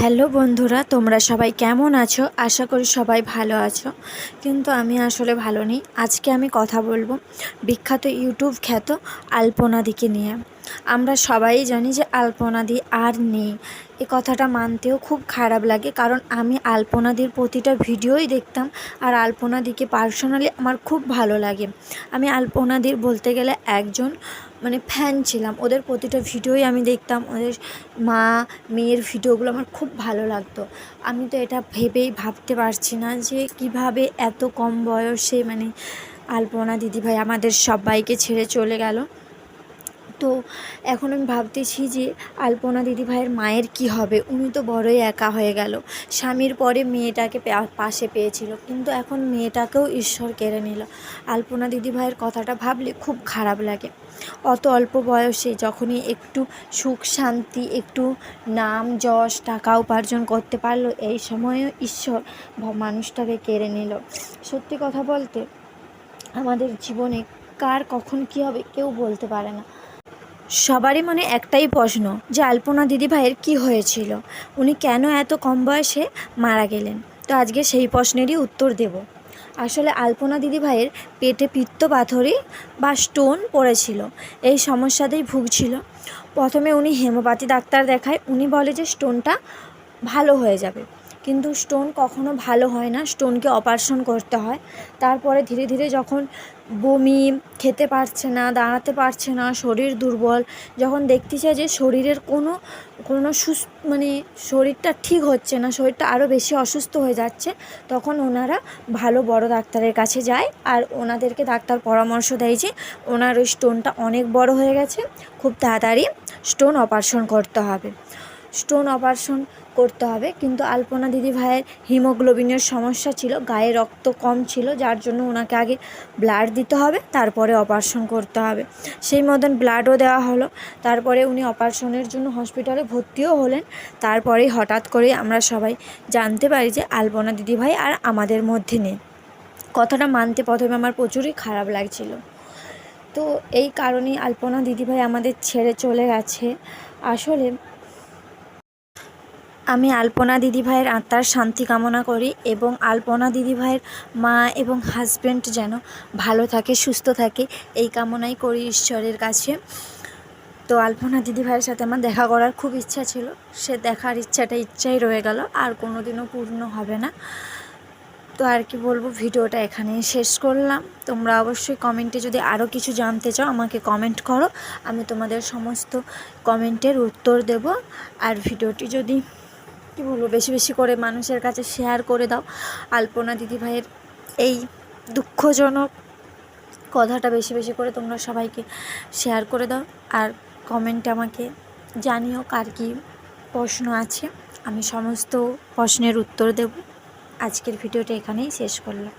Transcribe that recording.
Hello বন্ধুরা, তোমরা সবাই কেমন আছো? আশা করি সবাই ভালো আছো, কিন্তু আমি আসলে ভালো নেই। আজকে আমি কথা বলবো বিখ্যাত ইউটিউব খ্যাত আলপনাদিকে নিয়ে। আমরা সবাই জানি যে আলপনাদি আর নেই। এ কথাটা মানতেও খুব খারাপ লাগে, কারণ আমি আলপনাদির প্রতিটা ভিডিওই দেখতাম, আর আলপনাদিকে পার্সোনালি আমার খুব ভালো লাগে। আমি আলপনাদির বলতে গেলে একজন ফ্যান ছিলাম। ওদের প্রতিটা ভিডিওই আমি দেখতাম। ওদের মা মেয়ের ভিডিওগুলো আমার খুব ভালো লাগতো। আমি তো এটা ভেবেই ভাবতে পারছি না যে কিভাবে এত কম বয়সে আলপনা দিদিভাই আমাদের সবাইকে ছেড়ে চলে গেল। তো এখন আমি ভাবতেছি যে আলপনা দিদিভাইয়ের মায়ের কি হবে। উনি তো বড়ই একা হয়ে গেল। স্বামীর পরে মেয়েটাকে পাশে পেয়েছিল, কিন্তু এখন মেয়েটাকেও ঈশ্বর কেড়ে নিল। আলপনা দিদিভাইয়ের কথাটা ভাবলে খুব খারাপ লাগে। অত অল্প বয়সে যখনই একটু সুখ শান্তি, একটু নাম যশ টাকা উপার্জন করতে পারলো, এই সময়েও ঈশ্বর মানুষটাকে কেড়ে নিল। সত্যি কথা বলতে, আমাদের জীবনে কার কখন কী হবে কেউ বলতে পারে না। সবারই মনে একটাই প্রশ্ন যে আলপনা দিদিভাইয়ের কী হয়েছিল, উনি কেন এত কম বয়সে মারা গেলেন। তো আজকে সেই প্রশ্নেরই উত্তর দেব। আসলে আলপনা দিদিভাইয়ের পেটে পিত্তপাথরি বা স্টোন পড়েছিল। এই সমস্যাতেই ভুগছিল। প্রথমে উনি হেমোপ্যাথি ডাক্তার দেখায়। উনি বলে যে স্টোনটা ভালো হয়ে যাবে, কিন্তু স্টোন কখনো ভালো হয় না। স্টোনকে অপারেশন করতে হয়। তারপরে ধীরে ধীরে যখন বমি, খেতে পারছে না, দাঁড়াতে পারছে না, শরীর দুর্বল, যখন দেখতে চায় যে শরীরের কোনো শরীরটা ঠিক হচ্ছে না, শরীরটা আরও বেশি অসুস্থ হয়ে যাচ্ছে, তখন ওনারা ভালো বড় ডাক্তারের কাছে যায়। আর ওনাদেরকে ডাক্তার পরামর্শ দেয় যে ওনার ওই স্টোনটা অনেক বড় হয়ে গেছে, খুব তাড়াতাড়ি স্টোন অপারেশন করতে হবে। কিন্তু আলপনা দিদিভাইয়ের হিমোগ্লোবিনের সমস্যা ছিল, গায়ে রক্ত কম ছিল, যার জন্য ওনাকে আগে ব্লাড দিতে হবে, তারপরে অপারেশন করতে হবে। সেই মতন ব্লাডও দেওয়া হলো। তারপরে উনি অপারেশনের জন্য হসপিটালে ভর্তিও হলেন। তারপরেই হঠাৎ করে আমরা সবাই জানতে পারি যে আলপনা দিদিভাই আর আমাদের মধ্যে নেই। কথাটা মানতে প্রথমে আমার প্রচুরই খারাপ লাগছিল। তো এই কারণেই আলপনা দিদিভাই আমাদের ছেড়ে চলে গেছে। আসলে আমি আলপনা দিদিভাইয়ের আত্মার শান্তি কামনা করি, এবং আলপনা দিদিভাইয়ের মা এবং হাজব্যান্ড যেন ভালো থাকে, সুস্থ থাকে, এই কামনাই করি ঈশ্বরের কাছে। তো আলপনা দিদিভাইয়ের সাথে আমার দেখা করার খুব ইচ্ছা ছিল। সে দেখার ইচ্ছাই রয়ে গেল, আর কোনো দিনও পূর্ণ হবে না। তো আর কি বলবো, ভিডিওটা এখানেই শেষ করলাম। তোমরা অবশ্যই কমেন্টে যদি আরও কিছু জানতে চাও আমাকে কমেন্ট করো, আমি তোমাদের সমস্ত কমেন্টের উত্তর দেব। আর ভিডিওটি যদি বেশি বেশি করে মানুষের কাছে শেয়ার করে দাও। আলপনা দিদিভাইয়ের এই দুঃখজনক কথাটা বেশি বেশি করে তোমরা সবাইকে শেয়ার করে দাও। আর কমেন্টে আমাকে জানিও কার কী প্রশ্ন আছে, আমি সমস্ত প্রশ্নের উত্তর দেব। আজকের ভিডিওটা এখানেই শেষ করলাম।